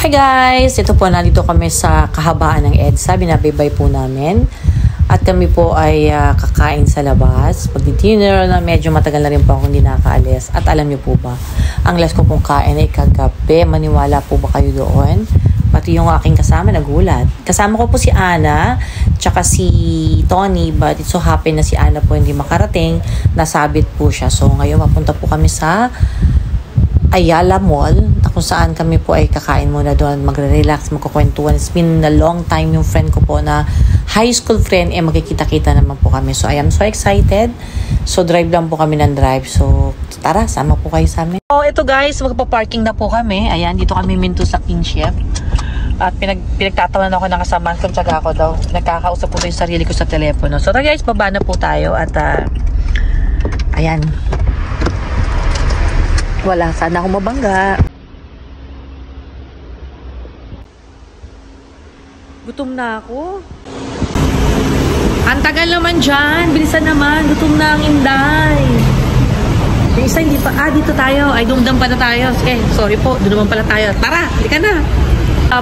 Hi guys! Ito po, nandito kami sa kahabaan ng EDSA. Binabaybay po namin. At kami po ay kakain sa labas. Pag-dinner na medyo matagal na rin po akong hindi nakaalis. At alam niyo po ba, ang last ko pong kain ay kagabi. Maniwala po ba kayo doon? Pati yung aking kasama nagulat. Kasama ko po si Ana, tsaka si Tony, but it so happen na si Ana po hindi makarating. Nasabit po siya. So ngayon mapunta po kami sa Ayala Mall, kung saan kami po ay kakain muna doon, magre-relax, magkukwentuhan. It's been a long time yung friend ko po na high school friend, magkikita-kita naman po kami. So I am so excited. So drive lang po kami ng drive. So tara, sama po kayo sa amin. So ito guys, magpa-parking na po kami. Ayan, dito kami minto sa King Chef. At pinagtatawanan ako ng kasamaan kung tsaga ako daw. Nagkakausap po yung sarili ko sa telepono. So tara guys, baba na po tayo. At ayan. Wala, sana akong mabangga. Gutom na ako. Ang tagal naman dyan. Bilisan naman. Gutom na ang Inday. Yung isa hindi pa. Dito tayo. Ay, dumdam pa na tayo. Sorry po. Doon naman pala tayo. Tara, halika na.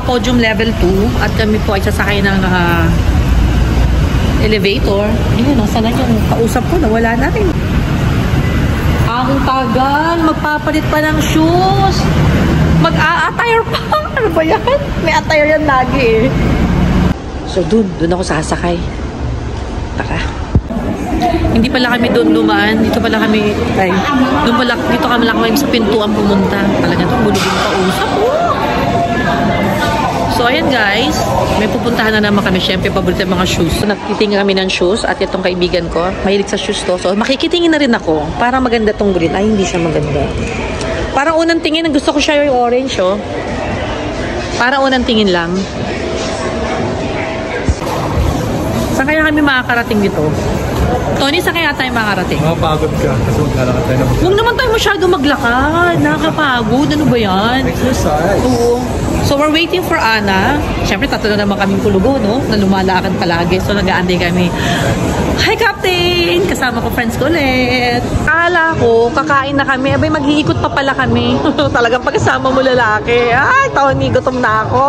Podium level 2. At kami po ay sasakay ng elevator. Ayun, nasa na yung kausap ko. Nawala na rin. Ang tagal, magpapalit pa ng shoes. Mag-a-attire pa. Ano ba yan? May attire yan lagi eh. So doon ako sasakay. Tara. Hindi pala kami doon dumaan. Dito pala kami, dito kami lang kami sa pintuan pumunta. Talaga ito, bulubing pausap. So ayan guys, may pupuntahan na naman kami. Siyempre, paborito yung mga shoes. So, nagtitingin kami ng shoes at itong kaibigan ko, mahilig sa shoes to. So makikitingin na rin ako. Parang maganda tong green. Ay, hindi siya maganda. Parang unang tingin, gusto ko siya yung orange, oh. Parang unang tingin lang. Saan kaya kami makakarating dito? Tony, saan kaya tayo makakarating? Makapagod ka kasi maglalakad tayo. Huwag naman tayo masyado maglakad. Nakakapagod. Ano ba yan? Exercise. Oo. So, we're waiting for Ana. Siyempre, tatlo na naman kaming kulugo, no? Na lumalakad palagi. So, nag-aantay kami. Hi, Captain! Kasama ko friends ko ulit. Akala ko, kakain na kami. Abay, mag-iikot pa pala kami. Talagang pagkasama mo lalaki. Ay, Tony, gutom na ako.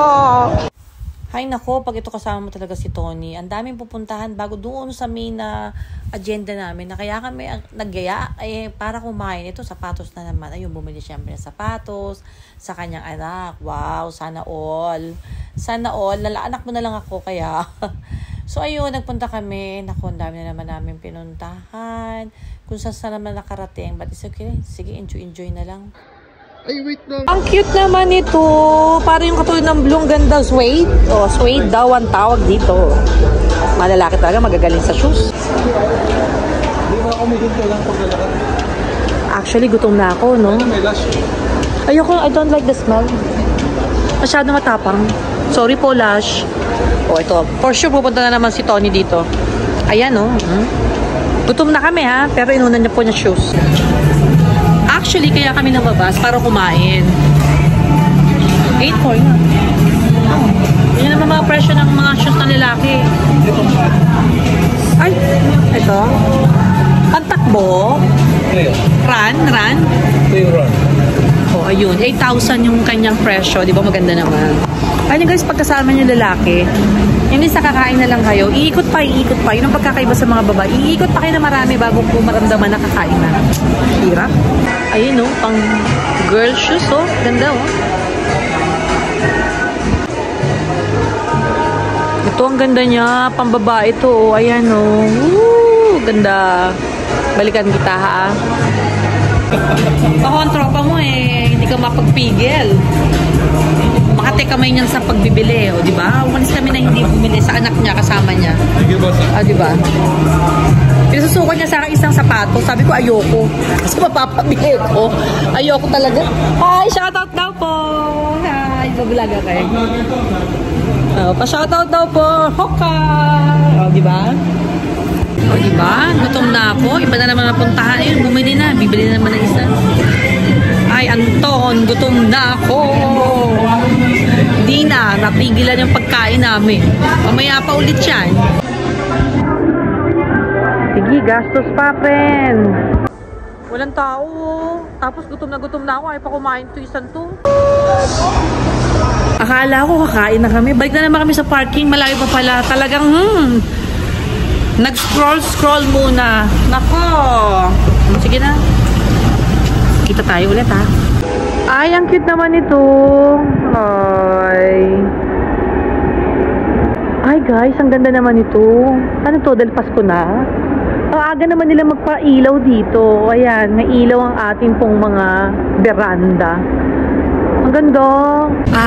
Hay nako, pag ito kasama mo talaga si Tony, ang daming pupuntahan bago doon sa main na agenda namin na kaya kami naggaya para kumain. Ito, sapatos na naman. Ayun, bumili siyempre ng sapatos sa kanyang anak. Wow, sana all. Sana all. Anak mo na lang ako kaya. So ayun, nagpunta kami. Naku, ang dami na naman namin pinuntahan. Kung saan naman nakarating. But it's okay. Sige, enjoy na lang. Ay, wait lang. Ang cute naman ito. Para yung katulad ng blue, ganda suede. O, suede daw ang tawag dito. Malalaki talaga, magagaling sa shoes. Hindi ba ako may ginto lang paglalakad? Actually, gutom na ako, no? May lash. Ayoko, I don't like the smell. Masyado matapang. Sorry po, Lash. O, ito. For sure, pupunta na naman si Tony dito. Ayan, no? Gutom na kami, ha? Pero inunan niya po niya shoes. Actually, kaya kami nababas para kumain. 8-4 na. Yan naman mga presyo ng mga shoes ng lalaki. Ay, ito. Ang takbo. Run. Oh, ayun. 8,000 yung kanyang presyo. Di ba maganda naman? Ayun guys, pagkasama niyo lalaki, hindi sa kakain na lang kayo. Iikot pa. Yun ang pagkakaiba sa mga babae. Iikot pa kayo na marami bago po maramdaman na kakain na. Hirap. Ayun, oh. Pang girl shoes, oh. Ganda, oh. Ito, ang ganda niya. Pang babae ito, oh. Ayan, oh. Woo! Ganda. Balikan kita, ha? Ako ang tropa mo, eh. Hindi ka mapagpigil. Makate kamay niyan sa pagbibili, o di ba? Umalis kami na hindi bumili sa anak niya, kasama niya. Sige, boss. Di ba? Pinasusukan niya sa akin isang sapato. Sabi ko, ayoko. Kasi mapapabili ko. Ayoko talaga. Hi, shoutout daw po. Hi, babulaga kayo. Pa-shoutout daw po. Hoka. O, di ba? O, di ba? Gutom na ako. Iba na naman napuntahan. Ayun, bumili na. Bibili na naman ng isa. Ay, Anton, gutom na ako. Di na, napigilan yung pagkain namin. Mamaya pa ulit yan. Sige, gastos pa, friend. Walang tao. Tapos gutom na ako. Ayaw pa kumain to isang to. Akala ko kakain na kami. Balik na naman kami sa parking. Malayo pa pala. Talagang, nag-scroll muna. Nako. Sige na. Kita tayo ulit, ha. Ay, ang cute naman ito. Ay, guys, ang ganda naman ito. Ano to? Dahil Pasko na? Ang aga naman nila magpa-ilaw dito. Ayan, may ilaw ang ating pong mga beranda. Ang ganda.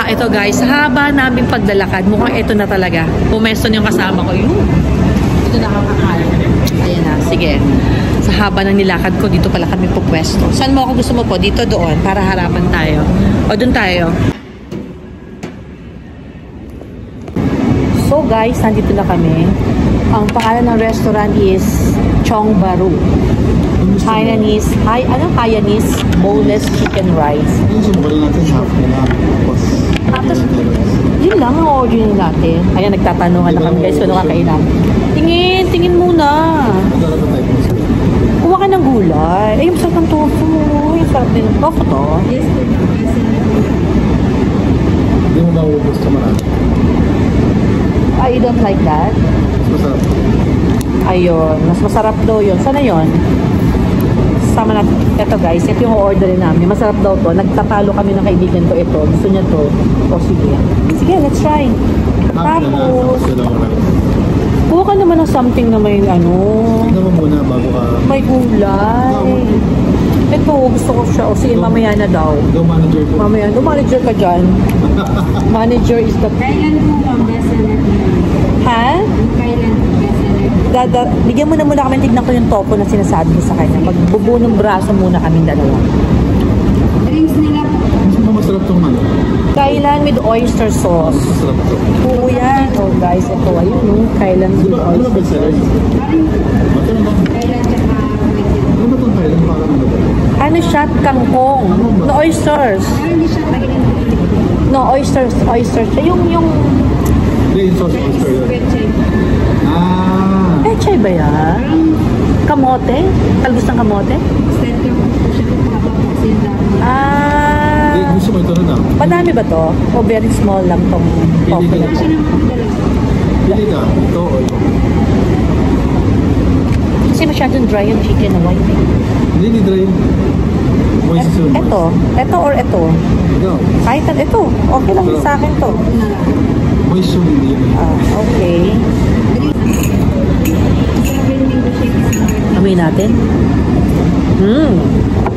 Ito guys, sa haba naming paglalakad, mukhang ito na talaga. Pumesto yung kasama ko. Ito na kakakain. Ayan na, sige. Sa haba ng nilakad ko, dito pala kami pupwesto. Saan mo ako gusto mo po? Dito, doon, para harapan tayo. O, doon tayo. So guys, nandito na kami. Ang pangalan ng restaurant is Chong Baru. Hainanese, boneless chicken rice. Tapos, yun lang ang order natin. Ayan, nagtatanungan na kami guys, ano kakain namin. Tingin muna. Kuha ka ng gulay. Ay, yung sarap ng tofu. Yung sarap din ng tofu to. Hindi mo ba gusto marami? You don't like that? Masarap. Ayun, mas masarap daw yun. Sana yun? Sama natin. Ito guys, ito yung orderin namin. Masarap daw to. Nagtatalo kami ng kaibigan ko ito. Gusto niya to. O sige. Sige, let's try. Tapos, kuha ka naman ng something na may Tignan mo muna bago ka... may gulay. Ito, gusto ko siya. O sige, mamaya na daw. Go manager ko. Mamaya, manager ka dyan. Manager is the... Kailan po ang bestseller? Ha? Kailan po bestseller? Bigyan mo na muna kami, tignan ko yung topo na sinasabi ko sa kanya. Magbubuo ng braso muna kami dalawa. Drinks nila po. Mas masarap itong ano. Kailan with oyster sauce. Masarap ito. Oo yan. Oh guys, ito ayun no. Kailan with Ano ba oyster bestseller? sauce. Kailan tsaka Ano ba itong Thailand? Parang ano ba? Ano siya? Kangkong. No oysters. Pero hindi siya pagiging No oysters. Oysters. Yung Hindi, yung sauce oyster yun. pechay. Pechay ba yan? Kamote? Talbos ng kamote? Center po po siya po haba po kasi yung dami. Hindi, gusto mo ito rin ah. Madami ba to? O very small lang tong tofu na Kasi to? naman po dalawa. Pili ka. Ito o ito. Kasi masyadong dry yung chicken na white. Hindi dry yung moist yun. Ito or ito? Ito. Kahit ito. Okay lang sa akin to. Moist yun, hindi yun. Okay. Amoy natin.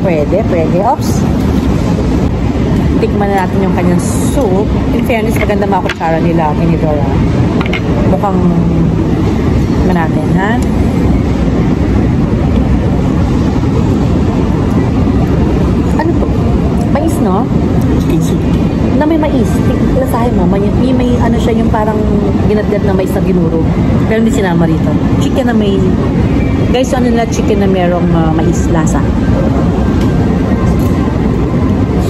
Pwede. Oops. Tikman na natin yung kanyang soup. In fairness, maganda mga kutsara nila, Dora. Mukhang tikman natin, ha? Ano to? Mais, no? Chicken soup. Na may mais. Lasahin mo. May ano siya yung parang ginadgad na mais na ginurog. Pero hindi sinama rito. Chicken na may... Guys, ano na chicken na merong mais lasa.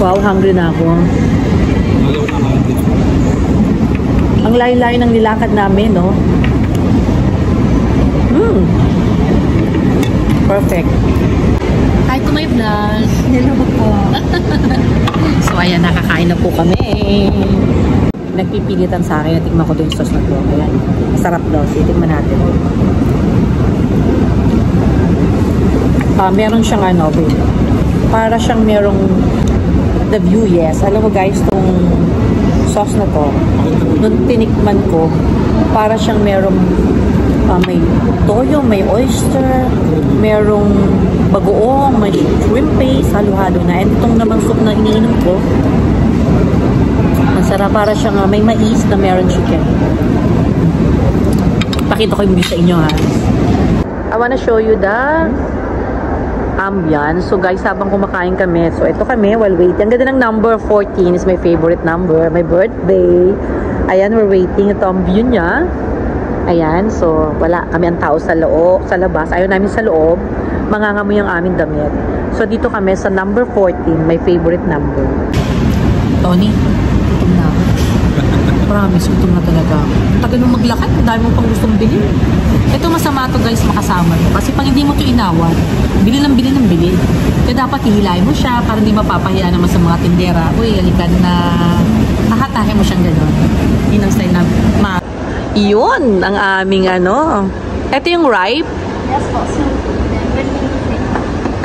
Wow, hungry na ako. Malaw na natin. Ang layo-layo ng nilakad namin, no? Perfect. Hi to my vlog. Hello po. So, ayan, nakakain na po kami. Nagpipilitan sa akin na tikman ko yung sauce na to. Ayan. Masarap daw. So, tikman natin. Meron siyang ano, babe. Para siyang merong the view, yes. Alam mo guys, tong sauce na to, nung tinikman ko, para siyang merong may toyo, may oyster, merong bagoong, may shrimp paste, halo-halo na. And itong namang soup na iniinom ko, ang sarap, para siyang may mais na meron chicken. Pakita ko yung video sa inyo, ha. I wanna show you the ambience. So guys, habang kumakain kami, so ito kami while waiting. Ang ganda ng number 14 is my favorite number, my birthday. Ayan, we're waiting. Ito ang view niya. Ayan, so wala kami ang tao sa loob, sa labas. Ayaw namin sa loob, mangangamoy ang aming damit. So dito kami sa number 14, my favorite number. Tony, gutom na ako. Promise, gutom na talaga ako. Tagal mo maglakad, dahil mo pang gustong bilhin. Ito masama to guys, makasama to. Kasi pag hindi mo to inawan, bili ng bili. Kaya dapat hihilahin mo siya para hindi mapapahiya naman sa mga tindera. Uy, halika na, hahatahin mo siyang gano'n. Yun, ang aming ano. Ito yung ripe. Yes po, so,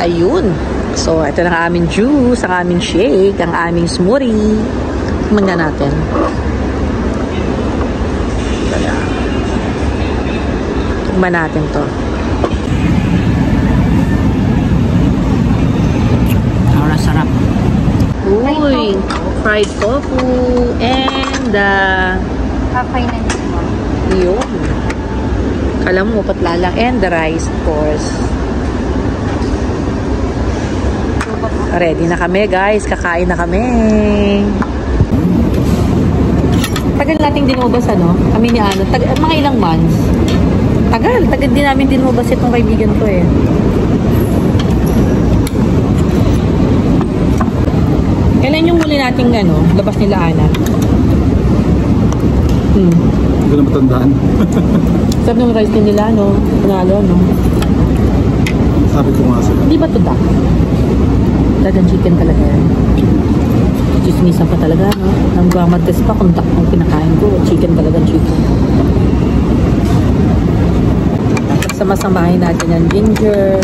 Ayun. So, ito na ang aming juice, ang aming shake, ang aming smoothie. Tingnan nga natin. Tingnan natin to. Ahora sarap. Uy, fried tofu and kapay na nito. yun. Alam mo, patla lang. And the rice, of course. Ready na kami, guys. Kakain na kami. Tagal nating dinubas, ano? Kami ni Ana. Mga ilang months. Tagal din namin dinubas itong kaibigan ko, eh. Kailan yung muli nating, ano, labas nila, Ana? Hindi ko na matandaan. Sabi ng rice din nila, no? Panalo, no? Sabi ko nga sila. Hindi ba ito da? Talagang chicken talaga yan. Chismisan pa talaga, no? Nagmamadres pa kung takpong pinakain ko. Chicken talaga, chicken. Sama-samahin natin yung ginger,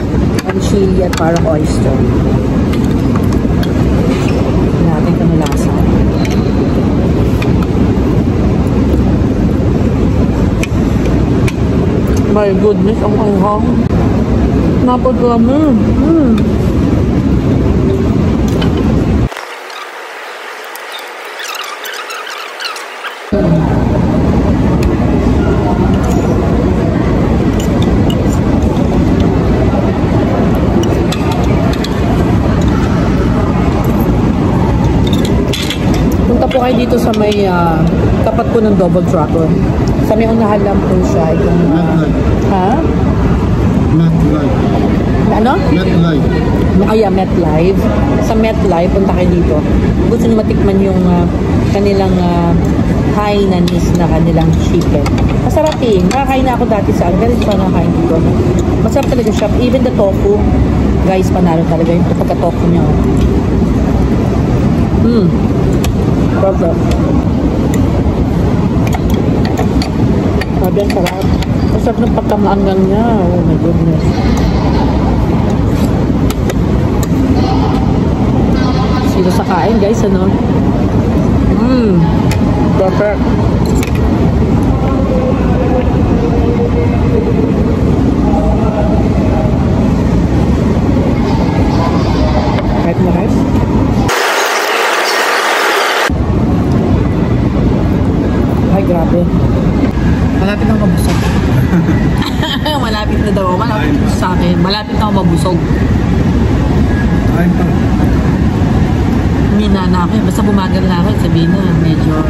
and chili, at parang oyster. Natin kung lasa. My goodness, ang anghang. Napadwa mo. Punta po kayo dito sa may tapat po ng Double Dragon. Sa may unahan lang po siya. Itong, ha? MetLife. Ano? MetLife. MetLife. Sa MetLife, punta kayo dito. Gusto nyo matikman yung kanilang Hainanese na kanilang chicken. Masarap eh. Nakakain na ako dati sa Algaris pa nakakain dito. Masarap talaga siya. Even the tofu. Guys, panalo talaga yung pagka-tofu niya. Perfect. Sabi ang sarap. Masarap ng pagkamaangang niya. Oh my goodness. Sino sa kain guys, ano? Perfect. Kahit na guys. Ay, grabe. Malapit na ako mabusog. Malapit na daw. Malapit na sa akin. Malapit na ako mabusog. Kain pa. Mina na ako. Basta bumagal na ako. Sabihin na, medyo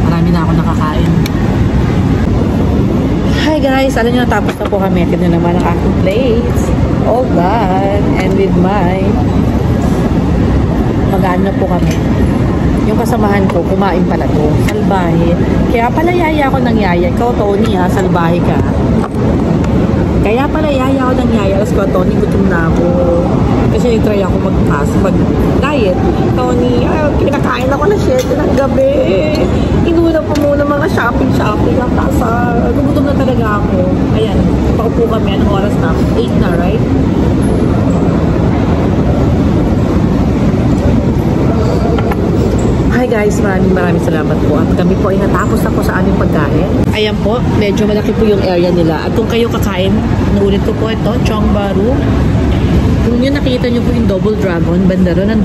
marami na ako nakakain. Hi guys! Alam nyo, natapos na po kami. Ito na naman ang aking plates. All done. And with my magaan na po kami. Yung kasamahan ko, kumain pala to. Salbahe. Kaya pala yaya ako ng yaya. Ikaw, Tony, ha? Salbahe ka. Kaya pala yaya ako ng yaya. Tapos ko, Tony, gutom na ako. Kasi nag-try ako mag-diet. Tony, kinakain ako na 7 ng gabi. Inuna po muna mga shopping. Ang kasa. Gutom na talaga ako. Ayan, paupo kami. Anong oras na? 8 na, right? Hi guys, maraming salamat po. At kami po ay natapos na po sa aming pagkain. Ayan po, medyo malaki po yung area nila. At kung kayo kakain, naulit ko po ito, Chong Baru. Kung yun nakita nyo po yung Double Dragon, banda ron ang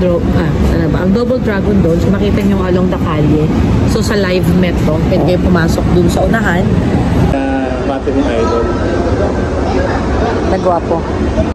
ang Double Dragon doon, so makita nyo along the calle. So sa live metro, pwede kayo pumasok dun sa unahan. Mati ni Idol. Nagwapo.